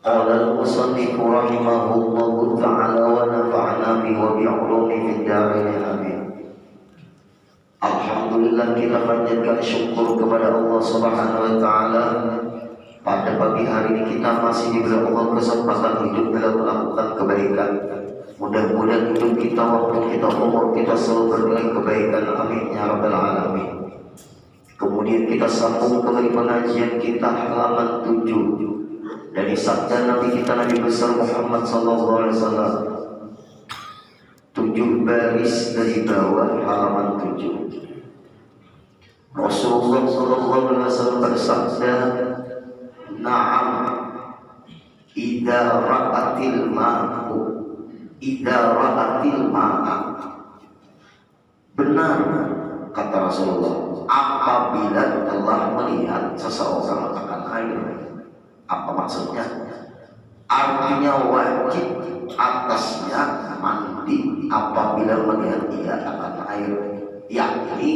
Qala al-musannif rahimahullahu ta'ala wa nafa'na bihi wa bi'ulumihi fid dharain amin. Alhamdulillah, kita panjatkan syukur kepada Allah Subhanahu wa taala. Pada pagi hari ini kita masih diberi Allah kesempatan hidup dalam melakukan kebaikan. Mudah-mudahan hidup kita, waktu kita, umur kita selalu bernilai kebaikan. Amin ya rabbal alamin. Kemudian kita sambung kembali pengajian kita halaman 7 dari sabda Nabi kita Nabi besar Muhammad sallallahu alaihi wasallam. 7 baris dari bawah halaman 7. Rasulullah sallallahu alaihi wasallam bersabda, "Na'am, idza ra'atil ma'u, idza ra'atil ma'a." Benar kata Rasulullah, apabila telah melihat seseorang akan air. Apa maksudnya? Artinya wajib atasnya mandi apabila melihat dia akan air. Yakni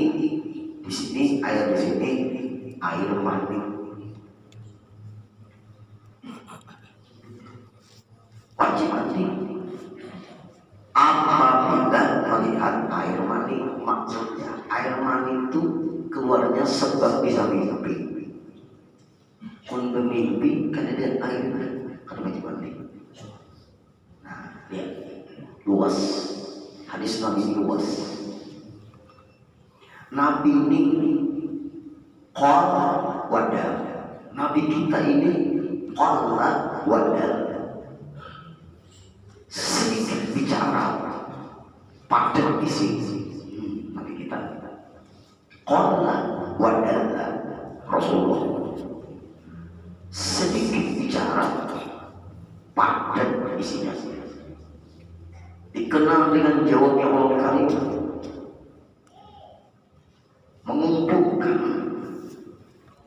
di sini air, di sini air mandi. Wajib mandi apabila melihat air mani. Maksudnya air mani itu keluarnya sebab bisa mimpi. Untuk mimpi kan ada air, kan wajib mandi. Nah, lihat luas hadis Nabi, luas. Nabi ini qala wada. Nabi kita ini qala wada. Sedikit bicara, padat isi. Nabi kita qala wada. Rasulullah sedikit bicara, padat isinya. Dikenal dengan jawabnya Allah Karim, mengumpulkan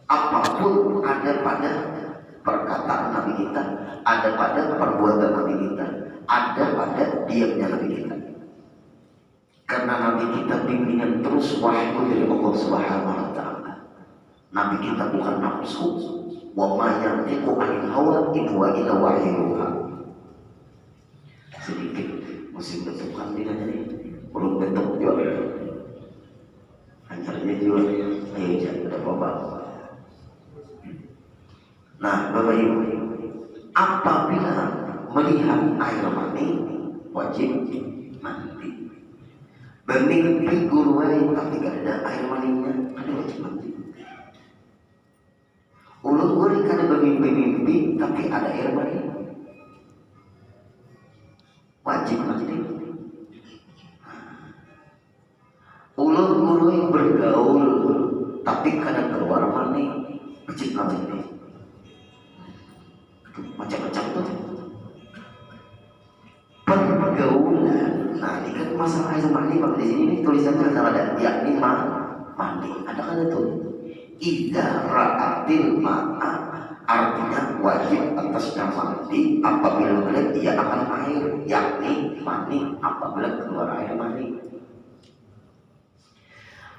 apapun ada pada perkataan Nabi kita, ada pada perbuatan Nabi kita, ada pada diamnya Nabi kita. Karena Nabi kita bimbingan terus wahyu dari Allah Subhanahu wa taala. Nabi kita bukan nafsu, wa ma yantiqu 'anil hawa in huwa illa wahyuha. Sedikit musim bentukan dia ini, belum bentuk juga. Hancurnya juga, ayo jangan ada apa-apa. Nah, Bapak Ibu, apabila melihat air mani wajib mandi. Bermimpi guru tapi tidak ada air maninya, ada wajib mandi. Ulun karena bermimpi-mimpi tapi ada air mani, wajib mandi. Ulun guru yang bergaul tapi kadang keluar mani, wajib mandi. Macam-macam tuh pergaulan. Nah, ini kan masalah air mani. Pak, di sini tulisannya ada yakni mandi. Ada kan itu? Idza ra'atil ma'a, artinya wajib atasnya mandi apabila melihat dia akan air, yakni mani apabila keluar air mani.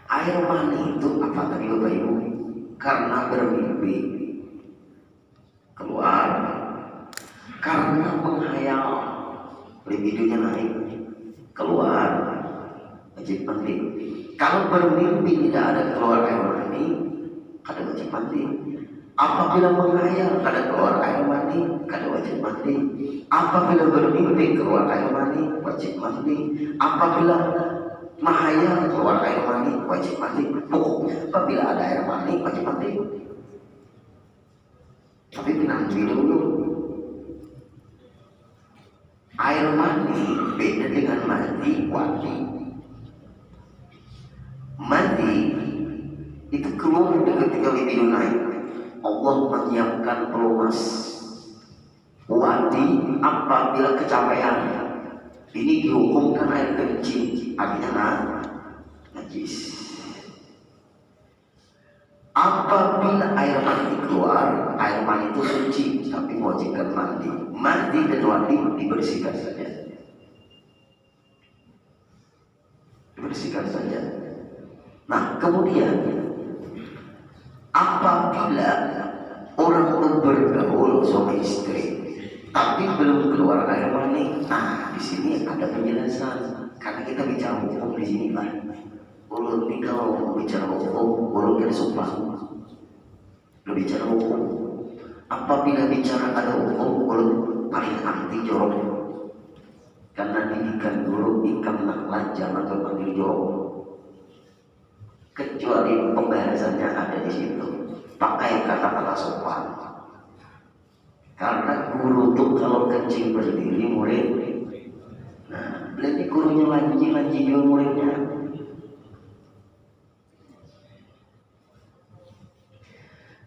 Air mani itu apa tadi Bapak Ibu? Karena bermimpi keluar, karena menghayal libidonya naik, keluar, wajib mandi. Kalau bermimpi tidak ada keluar air mani, kada wajib mandi. Apabila menghayal kada keluar air mani, kada wajib mandi. Apabila bermimpi keluar air mani, wajib mandi. Apabila menghayal keluar air mani, wajib mandi. Pokoknya apabila ada air mani, wajib mandi. Tapi nanti dulu, air mani beda dengan mandi wajib. Mandi itu keluar ketika libido naik. Allah menyiapkan pelumas. Wadi apabila kecapean. Ini dihukumkan air kencing, artinya najis. Apabila air mani keluar, air mani itu suci, tapi mewajibkan mandi. Mandi dan wadi dibersihkan saja. Dibersihkan saja. Nah, kemudian apabila orang bergaul suami istri, tapi belum keluar air mani. Nah, di sini ada penjelasan. Karena kita bicara hukum di sini lah. Ulun ini kalau bicara hukum, ulun kena sumpah. Lo bicara hukum. Apabila bicara ada hukum, ulun paling anti jorok. Karena didikan dulu ikam nak lancar atau panggil jorok. Kecuali pembahasannya ada di situ. Pakai kata-kata sopan. Karena guru tuh kalau kencing berdiri murid. Nah, berarti gurunya lanji juga muridnya.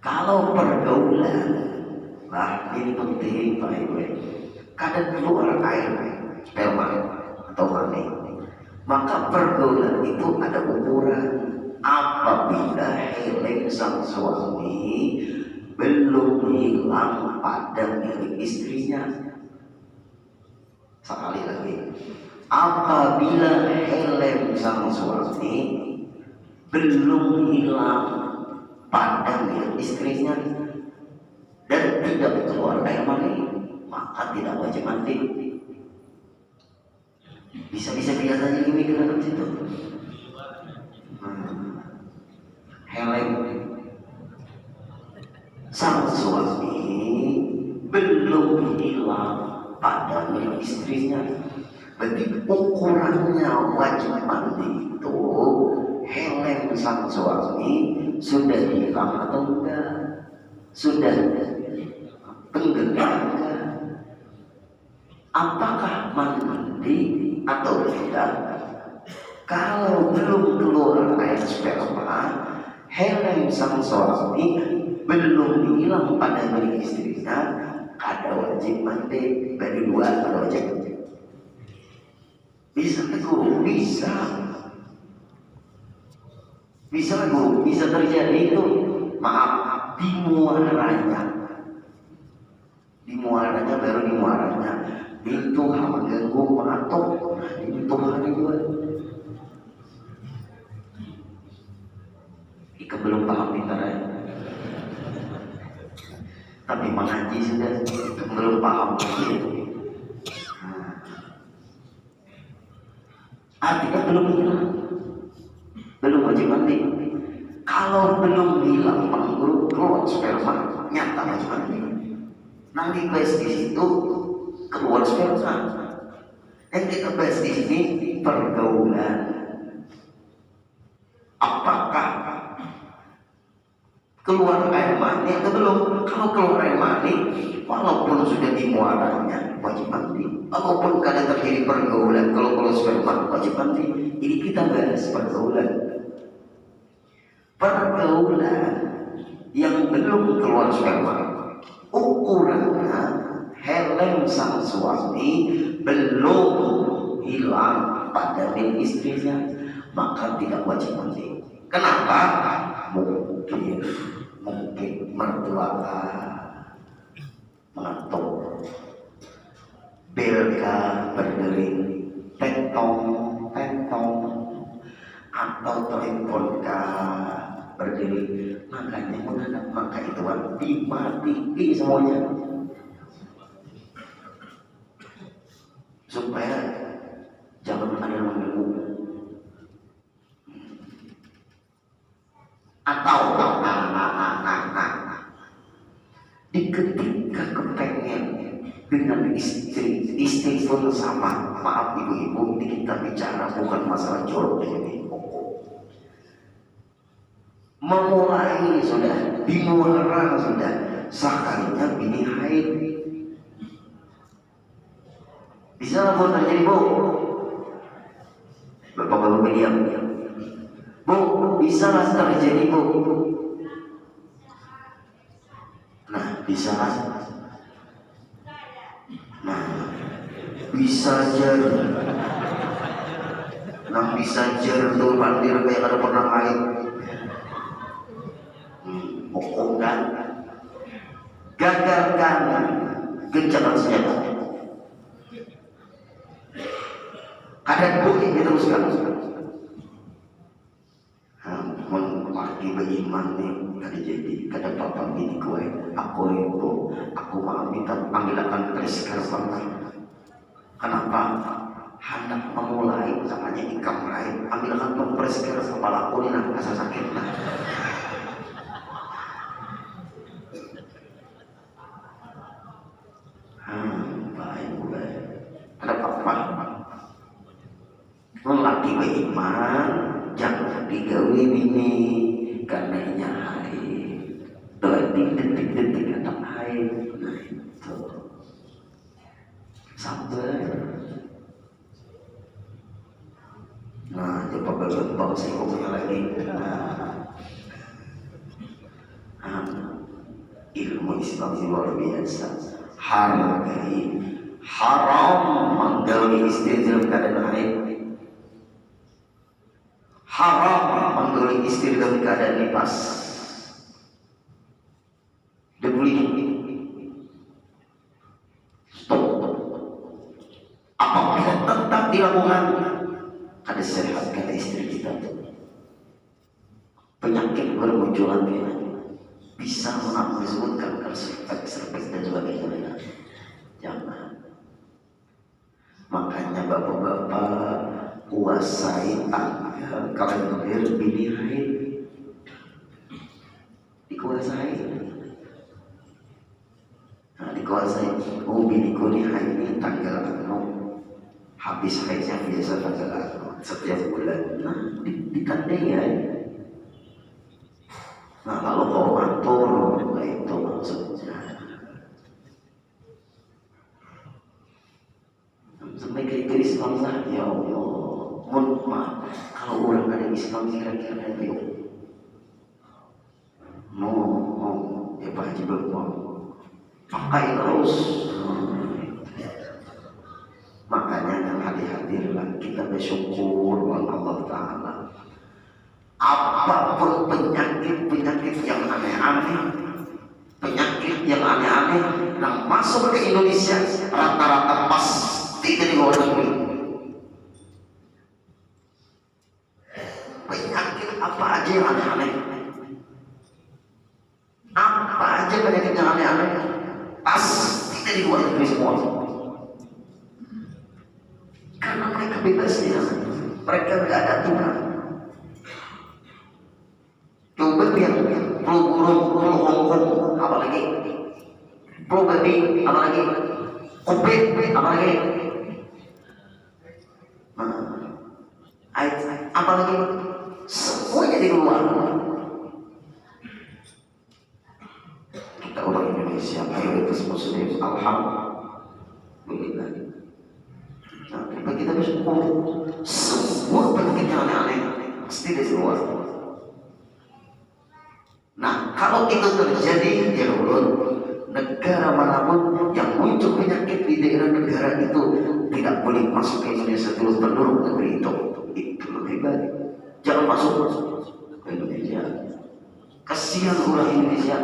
Kalau pergaulan, nah ini penting Pak Ibu. Kadang keluar air, sperma atau mani. Maka pergaulan itu ada ukuran. Apabila helm sang suami belum hilang pada milik istrinya. Sekali lagi, apabila helm sang suami belum hilang pada milik istrinya dan tidak keluar air mani, maka tidak wajib mandi. Bisa-bisa biasanya ini kena situ. Helm sang suami belum hilang pada milik istrinya, berarti ukurannya wajib mandi itu helm sang suami sudah hilang atau enggak, sudah tenggelam enggak, apakah mandi atau tidak. Kalau belum keluar air sperma, helm sang suami belum hilang pada milik istrinya, ada wajib mandi. Bagi dua ada wajib mandi. Bisa guru? Bisa guru? Bisa terjadi itu. Maaf, di muaranya baru di muaranya itu hama ganggu matok. Nah, itu hari dua. Ika belum paham pintarnya. Tapi mengaji sudah belum paham begitu. Artinya belum hilang, belum wajib mandi. Kalau belum hilang mengguru keluar sperma, nyata wajib mandi. Nanti bahas di situ keluar sperma. Yang kita bahas di sini pergaulan. Apakah keluar air mani atau belum? Kalau keluar air mani, walaupun sudah di muaranya wajib mandi. Walaupun kadang terjadi pergaulan, kalau keluar sperma wajib mandi. Ini kita bahas pergaulan. Pergaulan yang belum keluar sperma, ukurannya helm sang suami belum hilang pada milik istrinya, maka tidak wajib mandi. Kenapa? Mungkin mertua mengantuk, belka berdering, tentong atau telepon berdiri, makanya menghadap, maka itu dimati semuanya supaya jangan ada yang mengganggu. Atau di ketika kepengen dengan istri pun sama. Maaf ibu-ibu, ini kita bicara bukan masalah jorok ini. Memulai sudah, dimuara sudah, sekalinya bini haid. Bisa lah bu terjadi bu. Bapak baru diam. Bu, bisa lah terjadi bu. Nah, bisa lah. Nah, bisa jadi. Nah, bisa jadi tuh pandir kayak ada pernah haid. Hukum kan? Gagalkan gencatan senjata. Kadang boleh diteruskan. Makin beriman nih kada jadi kada papa bini kue aku itu aku mau minta panggilan Prisker pernah. Kenapa? Hendak memulai namanya ikam lain ambilkan Prisker kepala aku ini nak rasa sakit lah. Baik ada apa? Lelaki beriman jangan digawe bini karena hari detik-detik anak air. Nah itu sabar. Nah coba berlembang psikologinya lagi. Ilmu Islam luar biasa. Haram menggauli istri dalam keadaan haid. Haram menggauli istri dalam keadaan nifas. Dibeli. Stop. Apabila tetap dilakukan, ada sehat kata istri kita. Penyakit bermunculan bisa disebutkan serpek dan sebagainya. Jangan. Makanya bapak-bapak kuasai tanggal kalender bini haid. Dikuasai. Nah, dikuasai. Oh biniku nih haid ini tanggal anu. Habis haidnya biasa tanggal anu setiap bulan. Nah, ditandai ya. Nah, kalau kau atur, itu maksudnya. Sampai ke itu Islam lah, ya Allah. Mohon maaf, kalau orang ada Islam kira-kira itu. Ya Pak Haji Berkuang. Pakai terus. Makanya yang hadir-hadirlah kita bersyukur kepada Allah Ta'ala. Apapun penyakit yang aneh-aneh, penyakit yang aneh-aneh yang masuk ke Indonesia rata-rata pasti dari luar negeri. Penyakit apa aja yang aneh-aneh, apa aja penyakit yang aneh-aneh pasti dari luar negeri semua. Karena mereka bebas ya, mereka tidak ada aturan. Coba yang flu Hongkong, apalagi flu babi, apalagi COVID, apalagi apalagi semuanya di luar. Kita orang Indonesia mayoritas Muslim, alhamdulillah. Nah, kita bersyukur semua penyakit yang aneh-aneh pasti dari luar. Nah, kalau itu terjadi, ya Allah, negara manapun yang muncul penyakit di daerah negara itu tidak boleh masuk ke Indonesia terus penduduk negeri itu lebih baik. Jangan masuk ke Indonesia. Kasihan orang Indonesia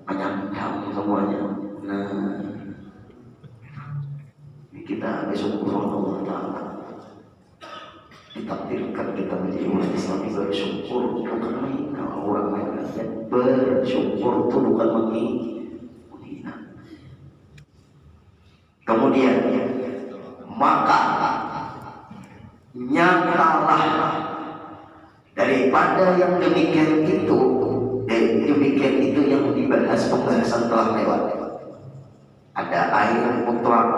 menyandang semuanya. Nah, kita besok Allah Ta'ala ditakdirkan kita menjadi umat Islam, bersyukur bukan menghina orang lain. Bersyukur itu bukan menghina. Kemudian maka nyatalah daripada yang demikian itu yang dibahas pembahasan telah lewat. Ada air mutlak,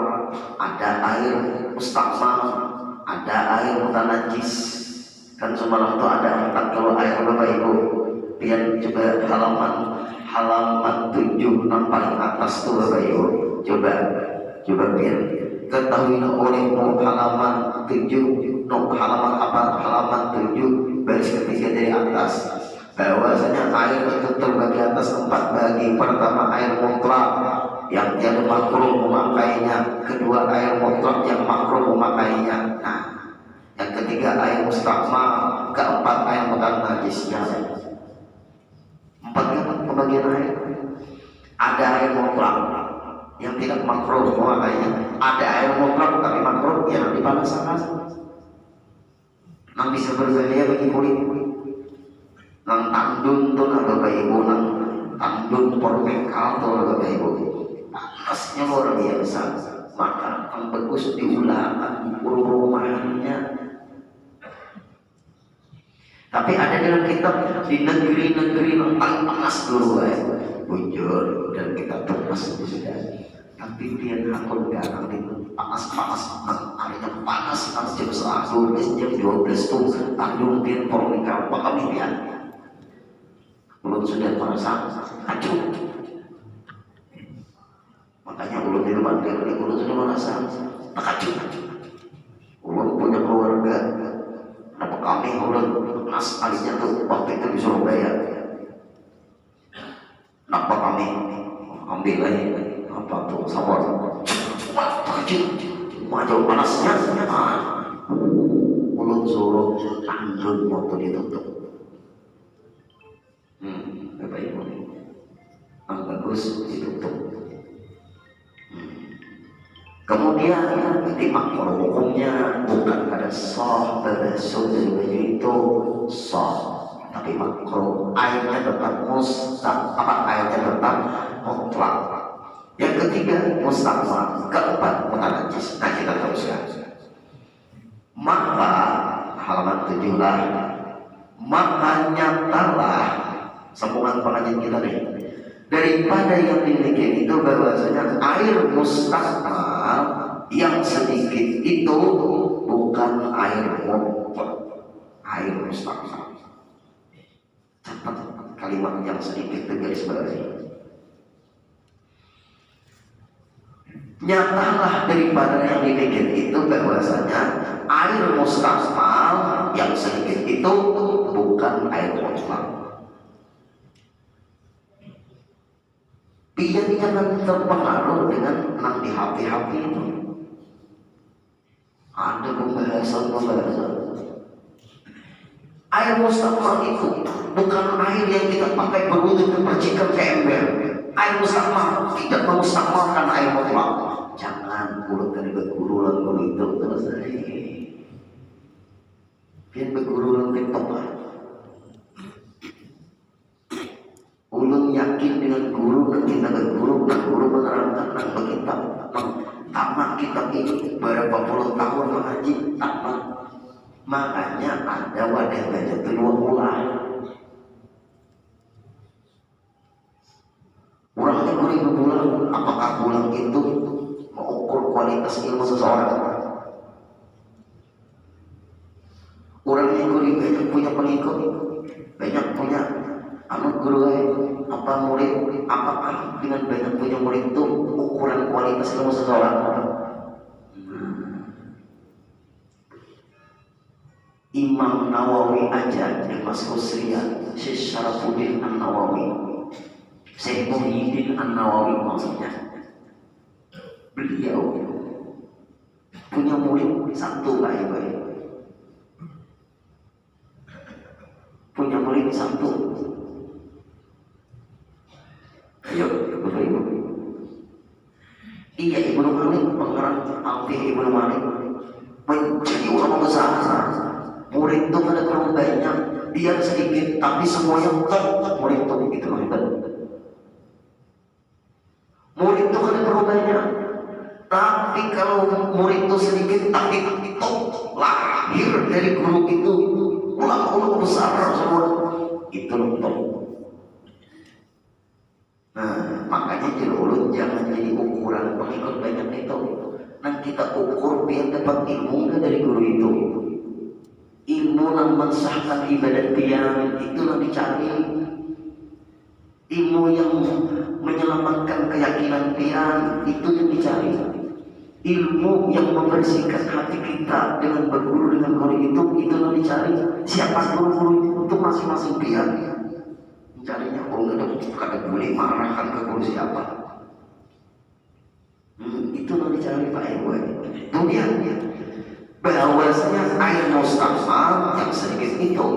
ada air mustakmal, ada air mutanajis. Kan semalam itu ada 4 kalau air Bapak Ibu. Biar coba halaman 7 paling atas tuh Bapak Ibu. Coba biar ketahui olehmu halaman 7, halaman 7 baris ketiga dari atas. Bahwasanya air itu terbagi atas 4 bagi. Pertama air mutlak yang tiada makruh memakainya, kedua air mutlak yang makruh memakainya. Nah, yang ketiga air mustakmal, keempat air mutanajisnya. 4 pembagian air. Ada air mutlak yang tidak makruh memakainya, ada air mutlak tapi makruh yang dipanas-panas, yang bisa berbahaya bagi kulit. nang tandun tuh nang bapak ibu, nang tandun pormekal tuh nang bapak ibu, panasnya luar biasa. Maka yang bagus diulang rumahannya. Tapi ada dalam kitab di negeri-negeri yang paling panas dulu bujur dan kita terpas sudah. Tapi dia takut garang itu panas-panas, harinya panas jam 11, jam 12 tuh tandung dia pormekal apa kami dia. Belum sudah merasa acuh. Makanya ulun di rumah dia, ulun sudah merasa acuh. Ulun punya keluarga, apa kami ulun nas alinya tuh waktu itu di Surabaya. Apa kami ambil lagi apa tuh sabar, kecil, maju panasnya. Ulun suruh tandun waktu ditutup. Bapak ibu, yang bagus ditutup. Kemudian nanti makhluk hukumnya bukan pada sah pada dari baju itu sah, tapi makhluk airnya tetap airnya tetap mutlak. Yang ketiga mustahmal, keempat mutanajis. Nah kita teruskan. Maka halaman 7 lah. Maka nyatalah sambungan pengajian kita nih. Daripada yang dimiliki itu bahwasanya air mustahmal yang sedikit itu bukan air mutlak, air mustahmal. Catat kalimat yang sedikit itu garis bawahi. Nyatalah daripada yang dimiliki itu bahwasanya air mustahmal yang sedikit itu bukan air mutlak. Dia jangan terpengaruh dengan nang di HP itu. Ada pembahasan. Air mustahmal itu bukan air yang kita pakai berwudu dan percikan ke ember. Air mustahmal tidak memustahmalkan air mutlak. Jangan guru dari berguru itu terus dari. Biar berguru TikTok. Ulun yakin dengan guru dan kita berguru dan guru menerangkan dan kita tamat kitab ini berapa puluh tahun mengaji tamat. Makanya ada wadah baca itu 2 bulan. Orangnya beribu bulan, apakah bulan itu mengukur kualitas ilmu seseorang? Orangnya banyak punya pengikut, banyak punya guru apa murid, apakah dengan banyak punya murid itu ukuran kualitas ilmu seseorang? Imam Nawawi aja di Mas Husriya, Syekh Syarafuddin An-Nawawi, Syekh Muhyiddin An-Nawawi maksudnya. Beliau punya murid satu baik-baik. Punya murid satu. Ayo, Bapak Ibu. Iya, Ibnu Malik, pengarang Alfiah Ibnu Malik menjadi ulama besar. Murid itu ada terlalu banyak, dia sedikit, tapi semuanya top murid itu loh hebat. Murid itu ada terlalu banyak, tapi kalau murid itu sedikit, tapi top lahir dari guru itu ulama-ulama besar semua itu loh top. Nah, makanya dulu jangan jadi ukuran pengikut banyak itu. Nah kita ukur biar dapat ilmu dari guru itu. Ilmu yang mensahkan ibadat tiang itu yang dicari. Ilmu yang menyelamatkan keyakinan tiang itu yang dicari. Ilmu yang membersihkan hati kita dengan berguru dengan guru itu yang dicari. Siapa guru-guru itu masing-masing tiang. Mencarinya kada boleh marahkan ke guru siapa. Itu yang dicari Pak Ibu. Kemudian bahwasanya air mustahmal yang sedikit itu,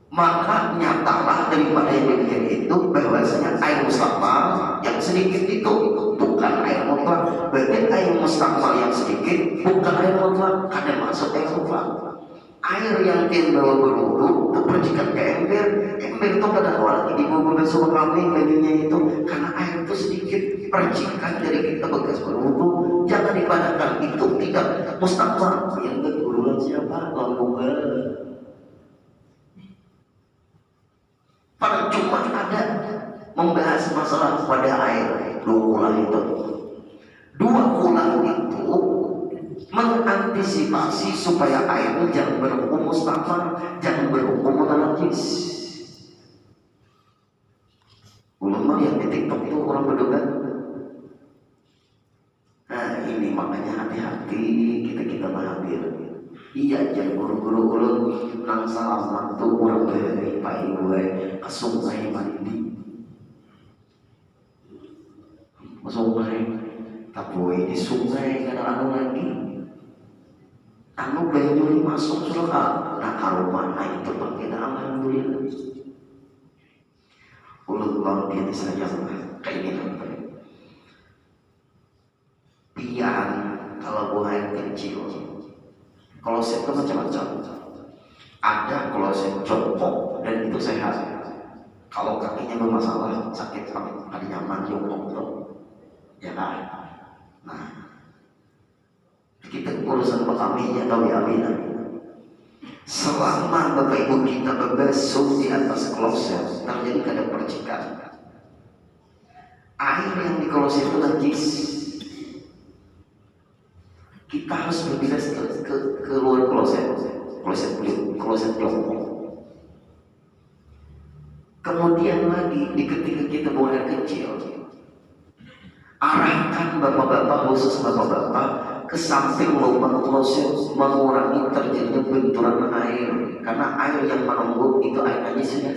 maka nyatalah daripada yang demikian itu bahwasanya air mustahmal yang sedikit itu bukan air mutlak. Berarti air mustahmal yang sedikit bukan air mutlak, kada masuk air mutlak. Air yang dia bawa berwudu terpercikan ke ember. Ember itu pada awalnya dibawa besok kami menunya itu karena air itu sedikit percikan dari kita bekas berwudu. Jangan dipadamkan, itu tidak mustahil. Yang berguruan siapa? Lampungan. Pada cuma ada membahas masalah pada air dua ulang itu. Dua ulang itu mengantisipasi supaya airnya jangan berhukum mustahil, jangan berhukum najis. Ulama yang di TikTok itu orang berdebat. Nah ini makanya hati-hati kita mengambil. Iya jangan guru-guru ulun nang salah tuh orang dari pai gue ke sungai mandi. Ke sungai, tapi di sungai ada anu lagi. Anu banyu masuk surga. Nah kalau mana itu pakai alhamdulillah. Ulun bang dia saja kayak gini. Pian kalau buah kecil. Kloset itu macam-macam. Ada kloset jongkok dan itu sehat. Kalau kakinya bermasalah, sakit ada nyaman jongkok tuh, ya kan? Nah, kita urusan kaminya atau ya amina. Selama bapak ibu kita berbasuh di atas kloset, terjadi ada percikan. Air yang di kloset itu najis. Kita harus berpindah ke luar kloset jongkok. Kemudian lagi ketika kita buang air kecil, arahkan bapak-bapak, khusus bapak-bapak ke samping lubang kloset, mengurangi terjadinya benturan air karena air yang menumpuk itu air najis ya.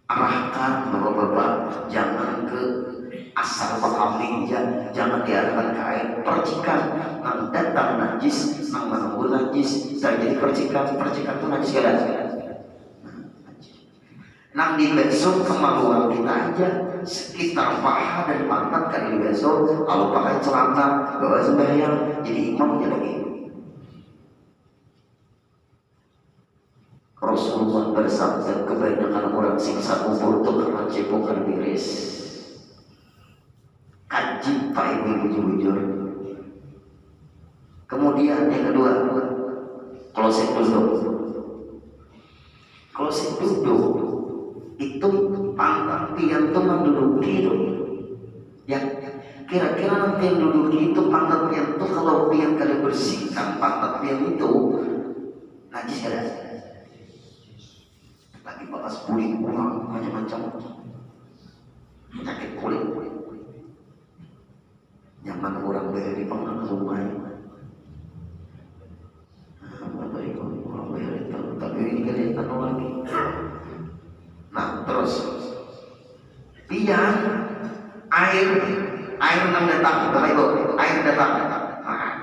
Arahkan bapak-bapak jangan ke asal kambing, jangan diarahkan ke air percikan nang datang najis nang menunggu najis terjadi percikan itu najis gak ada. Nang di besok kemaluan kita aja sekitar paha dan pantat kan di besok kalau pakai celana bawa sembahyang jadi imam lagi. Rasulullah bersabda kebanyakan orang siksa kubur itu karena cepokan miris. Kaji Pak Ibu bujur. Kemudian yang kedua, kloset duduk. Kloset duduk itu pantat pian itu menduduki itu. Ya, kira-kira nanti yang duduki itu pantat pian itu kalau pian kali bersihkan pantat pian itu najis ada. Lagi bakas kulit kurang macam-macam penyakit kulit. Nyaman orang dari pengang sungai. Bapak ibu orang dari tahu, tapi ini kelihatan lagi. Nah terus, pian air nang datang, bapak ibu air datang. Nah,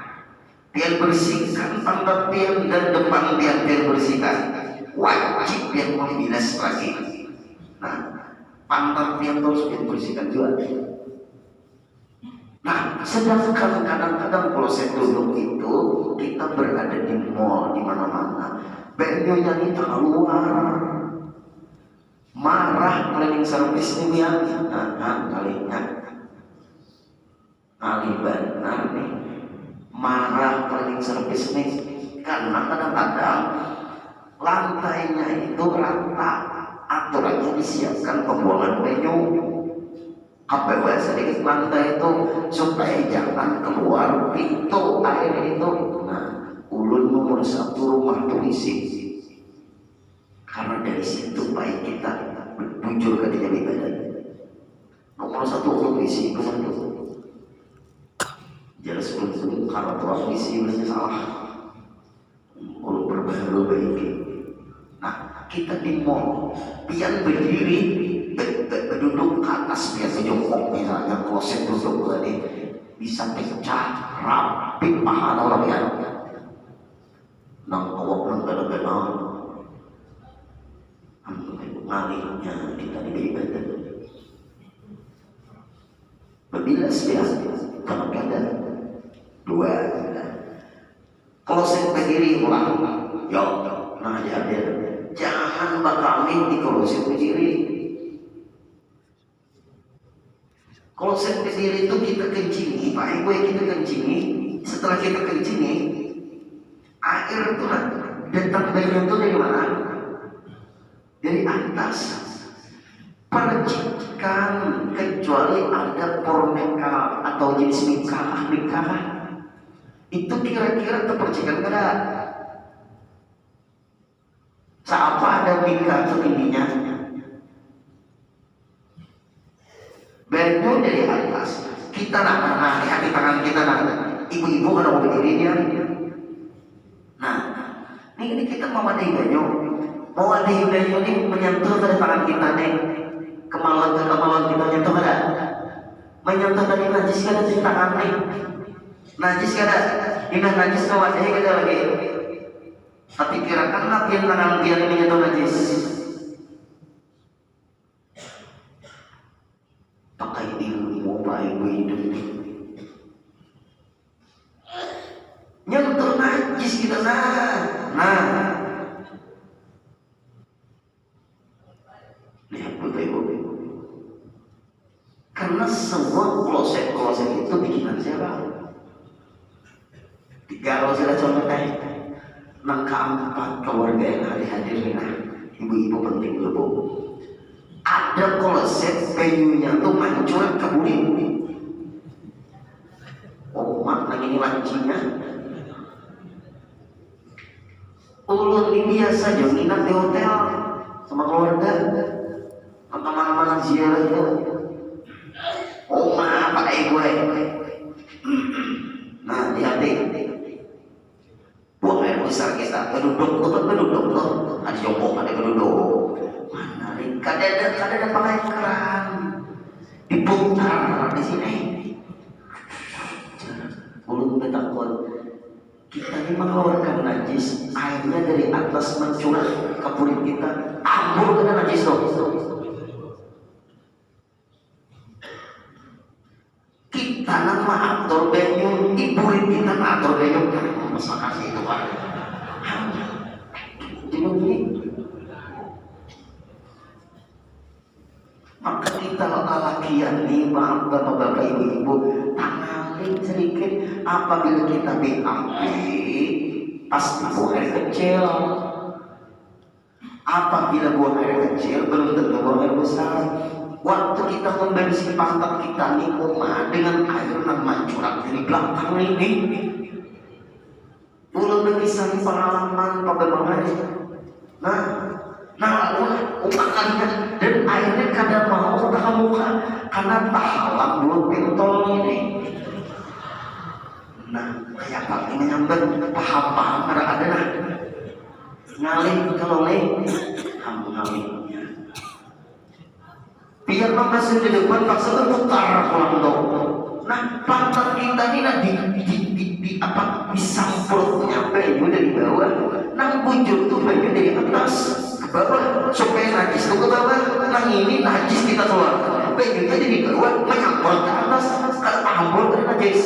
pian bersihkan pantat pian dan depan pian bersihkan. Wajib pian membilas lagi. Nah, pantat pian terus pian bersihkan juga. Nah, sedangkan kadang-kadang kloset duduk itu kita berada di mall di mana-mana, banyonya kita keluar, marah cleaning service ini ya, kalinya, benar nih, marah cleaning service nih, karena kadang-kadang lantainya itu rata, aturannya disiapkan pembuangan banyo. KPW sedikit lantai itu supaya jangan keluar pintu air itu. Nah, ulun nomor 1 rumah tulisik. Karena dari situ baik kita bujur ke dia ibadah. Nomor 1 ulun isi itu jelas ulun karena tuang isi sebenarnya salah. Ulun berbaharu baik. Nah, kita di mall, pian berdiri duduk ke atas biasa jongkok misalnya kloset duduk tadi bisa pecah rapi paha orang ya nang awak nang benar-benar ngalihnya kita di ibadah berbilas biasa kalau ada 2 hadir. Jangan bakami di kloset berdiri. Kloset berdiri itu kita kencingi, Pak Ibu, kita kencingi. Setelah kita kencingi, air itu datang dari itu dari mana? Dari atas. Percikan kecuali ada pormeka atau jenis mikah itu kira-kira terpercikan kada? Siapa ada mikah itu tingginya? Banyu dari atas. Kita di hati tangan kita ibu-ibu kada mau berdiri dia. Nah, ini kita mau ada banyu. Mau ada banyu ini menyentuh dari tangan kita nih. Kemaluan kita nyentuh kada? Menyentuh dari najis kada di tangan nih. Najis kada? Ini najis kawadai kada lagi. Tapi kirakan pian tangan pian ini nyentuh najis. Pakai ilmu Pak Ibu hidup. Nyentuh najis kita nah. Lihat Bapak Ibu. Karena semua kloset itu bikinan siapa? Kalau saya contoh nangka 4 keluarga yang hadir ibu-ibu penting dulu. Ada kloset banyunya tuh mancur ke buli. Oh mak ini lancinya. Ulun ini biasa jauh nginap di hotel sama keluarga. Mana-mana ziarah itu. Oh mak Pak Ibu. Nah hati-hati. Buang air besar kita keduduk loh. Ada jongkok, ada keduduk. Mana nih? Kada ada pakai keran. Diputar di sini. Ulun takut. Kita ini mengeluarkan najis, airnya dari atas mencurah ke kulit kita. Ambur kena najis loh. Kita nama atur banyu, ibu kita atur banyu. Masa kasih itu Pak. Jadi maka kita laki-laki nih, maaf bapak-bapak ibu-ibu, tangan sedikit apabila kita BAB pasti buang air kecil. Apabila buang air kecil belum tentu buang air besar. Waktu kita membersih pantat kita nih dengan air yang mancurat dari belakang ini. Ulun berkisah pengalaman bagaimana. Nah, umakannya dan airnya kadang mau ke muka karena tahalang dua pintol ini. Nah, kayak apa ini nyamber paham ada nah ngalih kalau kamu ngalihnya. Biar masuk di depan paksa berputar pulang dong. Nah, pantat kita ini disamprotnya baju dari bawah. Nah, bujur tuh baju dari atas ke bawah supaya najis tuh ke bawah. Nah, ini najis kita keluar. Bajunya jadi bawah menyampur ke atas. Kalau tampol ke najis.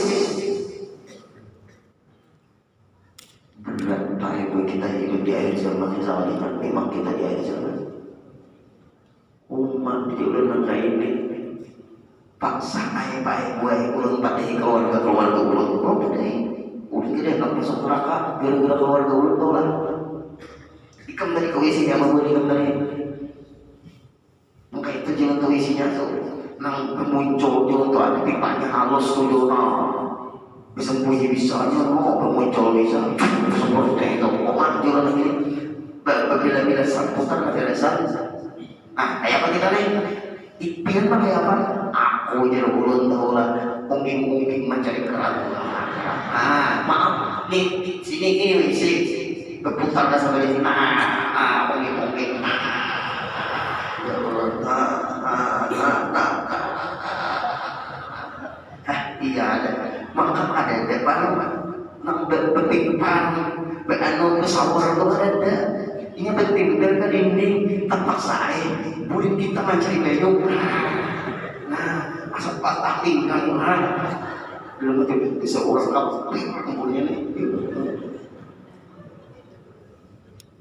Berat Pak Ibu, kita hidup di akhir zaman yang memang kita di akhir zaman. Umat di ulang ini paksa ayah Pak Ibu ulang padahi keluarga ulang padahi ulang gede nak masuk neraka gara-gara keluarga ulang tau lah ikam dari kewisinya mau ikam dari maka itu jangan kewisinya tuh nang muncul jangan tuh ada pipanya halus tuh bisa puji bisa aja mau bermuncul bisa seperti itu umat jangan lagi bila samputan ada dasar. Nah, kayak apa kita nih? Ipian mah kayak apa? Aku jadi ulun tahu lah, ungking mencari keran. Nah, maaf, nih sini ini sih berputar dah sampai di sini. Ungking. Ya Allah, iya ada. Maka ada depan, nang berpipan, beranu pesawat itu ada. Ini bertimbel ke dinding tanpa saya boleh kita mencari bejong. Nah, asal patah tinggal belum betul bisa orang kapal kemudian ini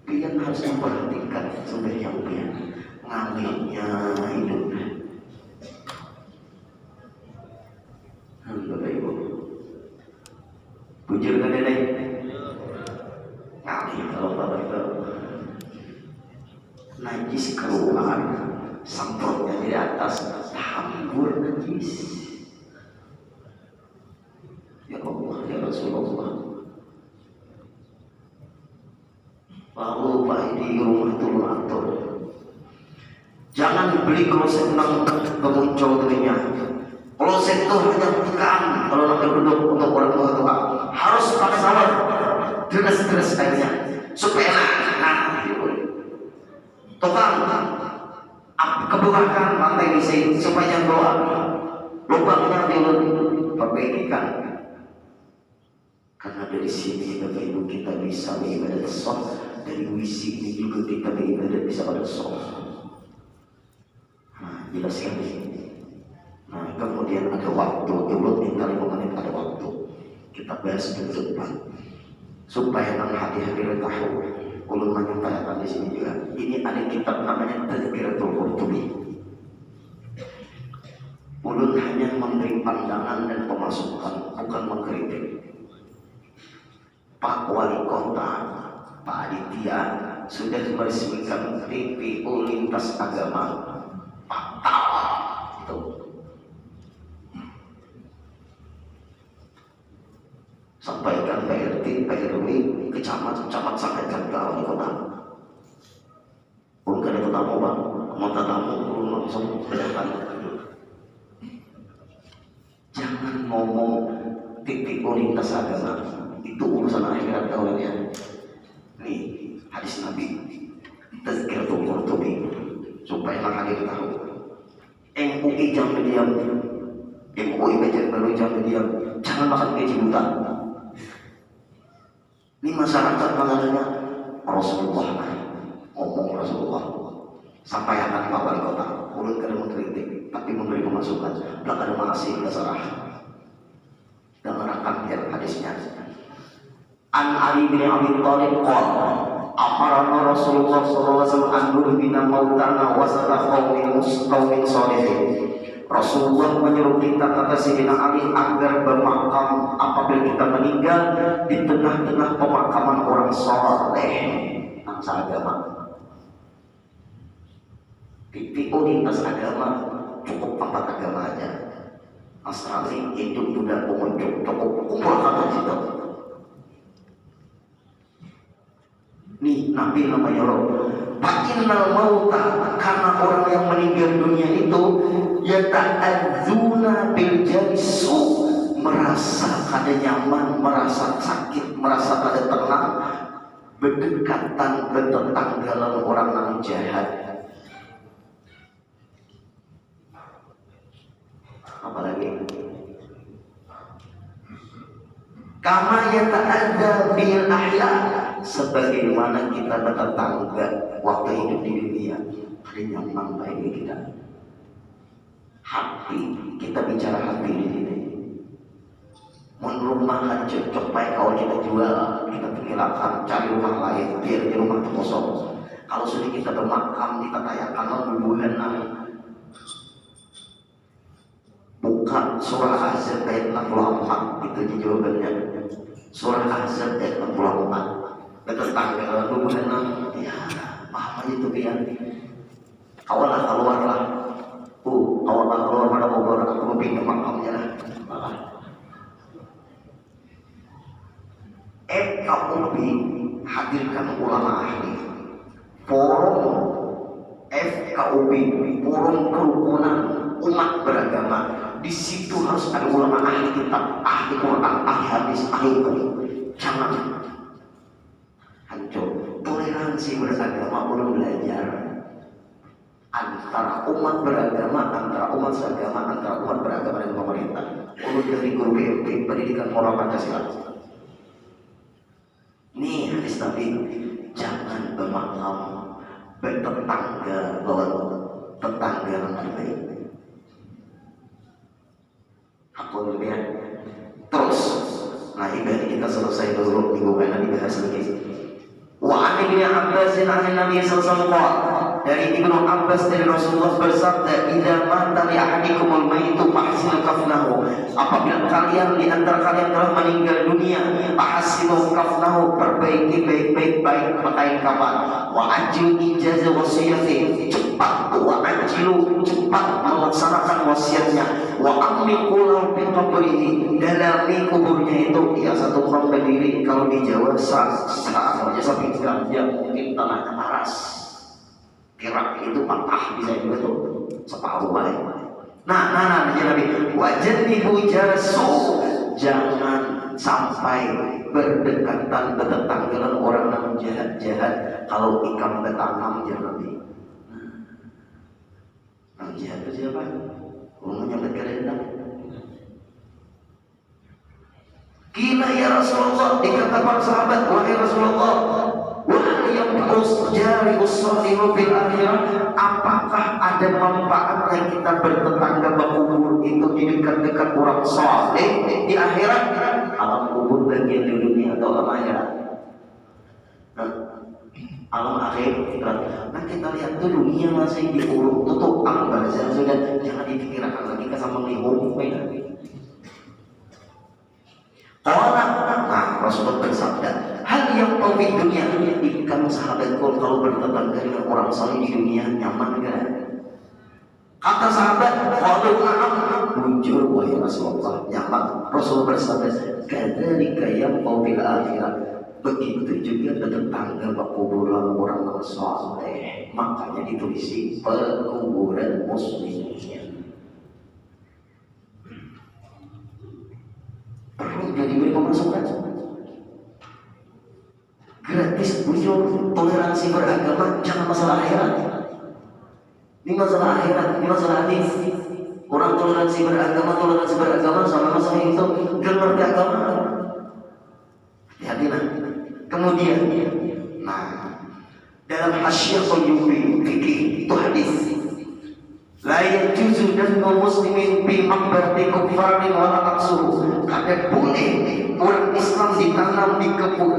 biar harus memperhatikan sumber yang biar ngambilnya hidupnya. Bapak Ibu, bujur kan ini? Ngambil kalau Bapak Ibu najis keluar, semprotnya di atas, hambur najis. Ya Allah, ya Rasulullah. Lalu Pak di rumah itu mengatur, jangan beli kloset nang kemuncul dirinya. Kloset itu hanya tekan kalau nak duduk untuk orang tua, harus pakai shower, deres airnya supaya enak. Tukang kebukakan lantai di sini supaya keluar lubangnya diperbaikikan. Karena dari sini Bapak Ibu kita bisa beribadat sholat, dari wisi ini juga kita beribadat bisa pada sholat. Nah, jelas sekali. Nah, kemudian ada waktu, Allah minta 5 menit ada waktu. Kita bahas di depan supaya nang hati-hati tahu. Ulun menyampaikan di sini juga. Ini ada kitab namanya Tazkiratul Qurtubi. Ulun hanya memberi pandangan dan pemasukan, bukan mengkritik. Pak Wali Kota, Pak Aditya sudah meresmikan TPO lintas agama. Pak Tawa itu. Sampaikan Pak RT, Pak RW, camat sampaikan ke Wali Kota. Bukan ada tamu bang, mau tamu langsung kelihatan. Jangan ngomong TPO lintas agama. Itu urusan akhirat tahunya. Nih hadis Nabi Tazkiratul Qurtubi supaya hadir tahu. MUI jangan diam, MUI baca baru jangan diam, jangan makan gaji buta. Ini masyarakat mengenalnya Rasulullah, ngomong Rasulullah sampai akan Pak Wali Kota. Ulun kada mengkritik tapi memberi pemasukan. Belakang ada makasih berserah dan menerangkan biar hadisnya. An Ali bin Abi Thalib qala amarna Rasulullah sallallahu alaihi wasallam an nurbina mautana wa qaumin sholihin. Rasulullah menyuruh kita, kata Sayyidina Ali, agar bermakam apabila kita meninggal di tengah-tengah pemakaman orang soleh bangsa agama. TPO lintas agama cukup 4 agama aja. Nasrani, Hindu, Buddha, Konghucu, cukup kumpulkan di situ. Nih Nabi namanya Allah. Fakinnal mauta, karena orang yang meninggal dunia itu yata'adzuna bil jalisu, merasa kada nyaman, merasa sakit, merasa kada tenang, berdekatan bertetanggalan orang yang jahat. Apalagi kama yata'adza bil ahya, sebagaimana kita bertetangga waktu hidup di dunia. Ada nyaman baik kita. Hati, kita bicara hati di sini. Mun rumah hancur, coba kalau kita jual, kita tinggalkan, cari rumah lain, biar di rumah itu kosong. Kalau sudah kita bermakam, kita tayakan bubuhan nabi. Buka surah Ahzab ayat 64, itu jawabannya. Surah Ahzab ayat 64. Tetangga bubuhan nabi, ya paham aja tuh ya. Kawalah keluarlah. Kawalah keluar pada kubur, aku pindah makamnya lah. FKUB hadirkan ulama ahli. Forum FKUB, forum kerukunan umat beragama. Di situ harus ada ulama ahli kitab, ahli Quran, ahli hadis, ahli hukum. Jangan hancur. Toleransi beragama belum belajar. Antara umat beragama, antara umat seagama, antara umat beragama dan pemerintah. Ulun dari guru BMT pendidikan moral Pancasila. Nih hadis Nabi, jangan bermakam bertetangga lawan tetangga yang baik. Aku lihat terus. Nah ibadah kita selesai dulu minggu mana dibahas lagi. Wa an Ibnu Abbas an Nabi sallallahu alaihi wasallam, dari Ibnu Abbas dari Rasulullah bersabda, "Idza mata li ahadikumul mayyitu fahsinu kafnahu." Apabila kalian di antara kalian telah meninggal dunia, fahsinu kafnahu, perbaiki baik-baik pakaian kafan. Wa ajil ijazah wasiyati, cepat wa ajilu, cepat melaksanakan wasiatnya. Wa amiqu lahu fi qabrihi, dalami kuburnya itu. Ya, satu orang berdiri kalau di Jawa saja sampai 3 jam, mungkin tanahnya paras. Kerak itu patah bisa juga tuh separuh baik. Nah, Nabi, wajanibu jarasu, jangan sampai berdekatan bertetanggaan orang yang jahat-jahat. Kalau ikan bertanam jangan Nabi. Yang jahat itu siapa? Orang nyampe kerendang. Kila ya Rasulullah, dikata para sahabat, wahai Rasulullah, wahai yang jari usalihu fil akhirah, apakah ada manfaatnya kita bertetangga berkubur itu di dekat-dekat orang saleh di akhirat? Alam kubur bagian di dunia atau alam akhirat? Alam akhirat. Nah, kita lihat tuh dunia masih diuruk tutup angbar, sudah jangan dipikirkan lagi ke sama lihum. Nah, Rasulullah bersabda, hal yang kau di dunia, ikan sahabatku kalau bertetangga dengan orang saleh di dunia nyaman kan? Kata sahabat, kalau na'am, jujur wahai Rasulullah, nyaman. Rasulullah bersabda, kadzalika yang kau bil akhirat, begitu juga bertetangga berkuburan orang saleh. Makanya ditulisi pekuburan muslimnya. Perlu jadi beri pemasukan gratis, bujur, toleransi beragama, jangan masalah akhirat. Ini masalah akhirat, ini masalah hadis. Orang toleransi beragama sama masalah itu gak ngerti agama. Hati-hati nah. Kemudian, dalam Hasyah Qayyubi fikih itu hadis. La yajuzu damu muslimin bi maqbarati kuffarin wala aqsuhu. Kada boleh orang Islam ditanam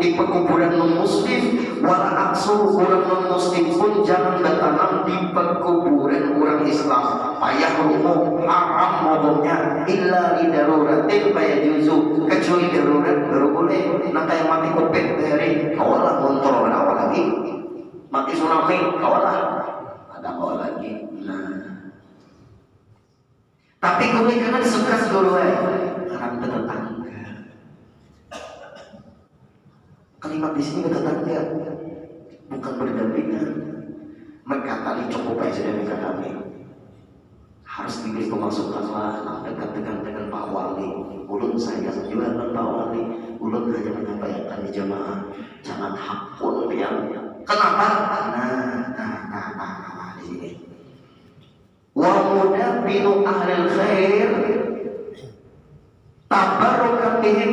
di pekuburan non-muslim, wala aqsuhu, orang non-muslim pun jangan ditanam di pekuburan orang Islam. Payah umum haram mobilnya illa li daruratin fayajuzu, kecuali darurat baru boleh. Nah, kayak mati covid dari kawalah kontrol awal lagi, mati tsunami kawalah ada awal lagi. Tapi gue karena suka segala orang bertetangga. Kalimat di sini bertetangga bukan berdampingan. Mereka tadi cukup aja sudah mereka kami. Harus diberi pemasukan lah, dekat-dekat Pak Wali. Ulun saya juga dengan Pak Wali. Ulun hanya menyampaikan di jamaah, jangan hakun yang. Kenapa? Nah, di sini. Wa mudabbinu ahlil khair tabarrukan bihim,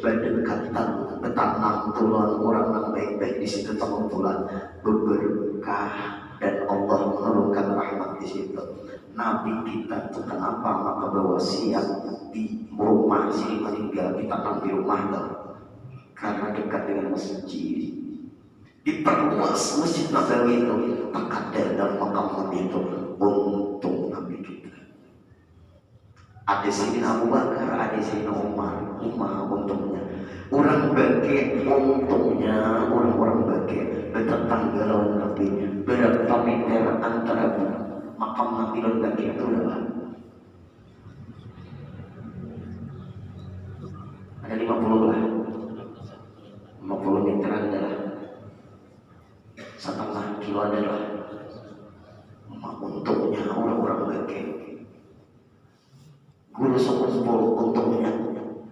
berdekatan bertanam tulan orang yang baik-baik di situ, teman-teman berberkah dan Allah menurunkan rahmat di situ. Nabi kita itu kenapa maka berwasiat di rumah sini meninggal ditanam di rumah tuh? Karena dekat dengan masjid. Diperluas masjid Nabawi itu, dekat dalam makam Nabi itu. Untung Nabi kita. Ada sini Abu Bakar, ada sini Umar untungnya. Orang bagi untungnya, orang-orang bagi bertetangga lawan Nabi. Berapa meter antara makam Nabi dan bagi itu berapa? Ada 50 lah. 50 meter adalah 1,5 kilo adalah. Untungnya orang-orang bagi guru sepuh untungnya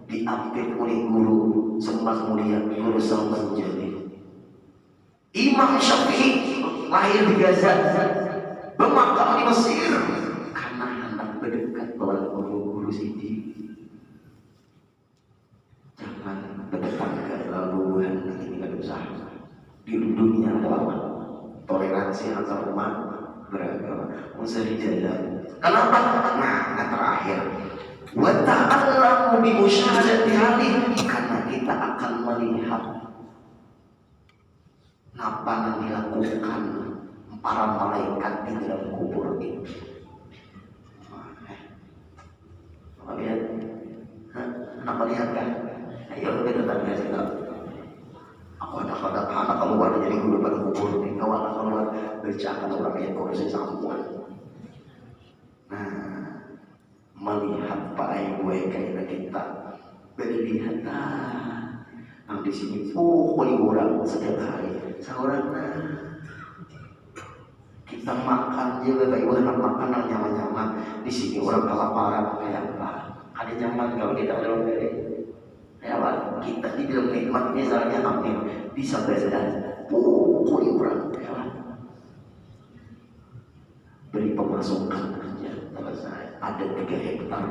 diambil oleh guru sempat mulia, guru Salman Jami. Imam Syafi'i lahir di Gaza, bermakam di Mesir karena hendak berdekat oleh guru-guru sini. Jangan bertetangga lalu nanti tidak usah di dunia lawan toleransi antar umat beragama, usah dijalan. Kenapa? Nah, terakhir, wa ta'allamu bi musyahadati hali, karena kita akan melihat Apa yang dilakukan para malaikat di dalam kubur ini? Lihat, kenapa lihat kan? Ayo kita tanya sih tak. Aku anak keluar jadi guru pada kubur ini. Kau anak keluar bercakap orang yang kursi sampuan. Nah, melihat Pak Ibu kayak kita berlihat yang di sini orang setiap hari seorang kita makan juga kayak orang makan yang nyaman-nyaman di sini orang kelaparan kayak apa ada nyaman kalau kita belum beri ya Pak kita di dalam nikmat misalnya amin bisa beda orang ya Pak beri pemasukan kerja selesai ada 3 hektar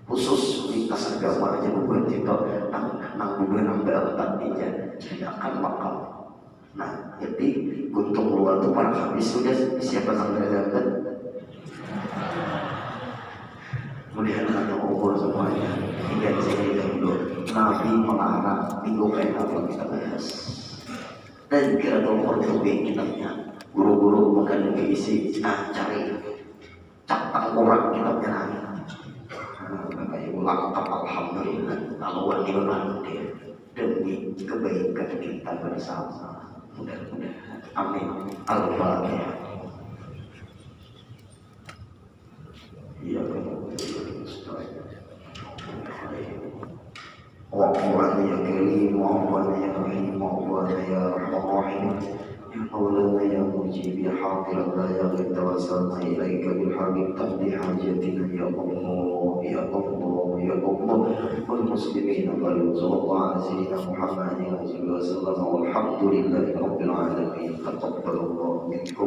khusus lintas agama aja bukan kita nang bukan nambah tadinya jadi akan makam. Nah jadi untung luar tuh para habis sudah siapa yang terdapat melihat kata umur semuanya hingga di sini dahulu Nabi melarang minggu kena kita bahas dan kira umur itu kitabnya guru-guru makan isi cari catang orang kitabnya Nabi. Lengkap alhamdulillah kalau wanita demi kebaikan kita bersama mudah-mudahan amin al-fatihah ya waqfana ya karim waqfana ya rahim waqfana ya rahim يا مولانا يا مجيب يا حاضر لا يغيب توسلنا إليك بالحبيب تقضي حاجتنا يا الله يا الله يا الله والمسلمين صلى الله على سيدنا محمد وسلم والحمد لله رب العالمين تقبل الله منكم